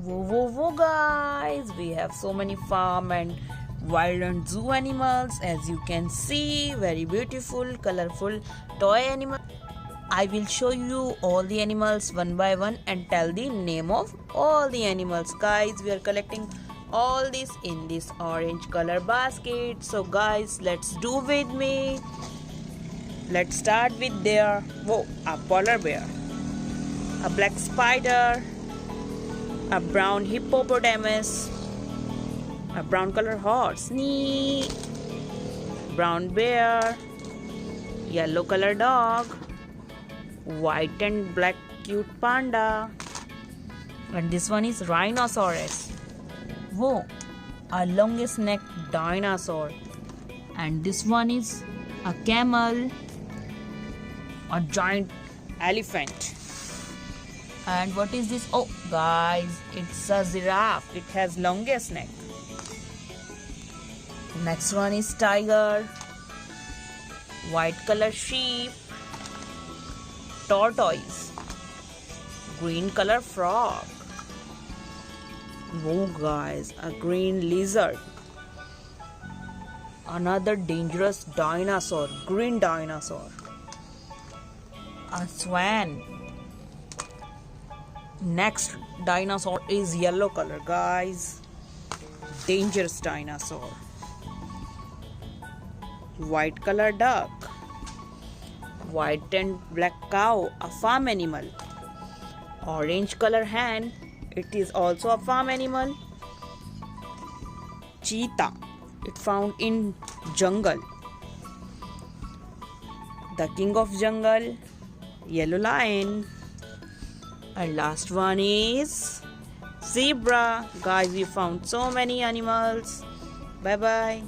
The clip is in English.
Whoa, guys, we have so many farm and wild and zoo animals. As you can see, very beautiful, colorful toy animal. I will show you all the animals one by one and tell the name of all the animals. Guys, we are collecting all this in this orange color basket. So guys, let's do with me. Let's start with a polar bear, a black spider, a brown hippopotamus, a brown color horse, brown bear, yellow color dog, white and black cute panda, and this one is Rhinosaurus. A longest neck dinosaur, and this one is a camel, a giant elephant. And what is this? Oh guys, it's a giraffe. It has longest neck. Next one is tiger, white color sheep, tortoise, green color frog. Guys, a green lizard. Another dangerous dinosaur, green dinosaur. A swan. Next dinosaur is yellow color, guys. Dangerous dinosaur. White color duck. White and black cow, a farm animal. Orange color hen, it is also a farm animal. Cheetah, it found in jungle. The king of jungle, yellow lion. And last one is zebra. Guys, we found so many animals. Bye bye.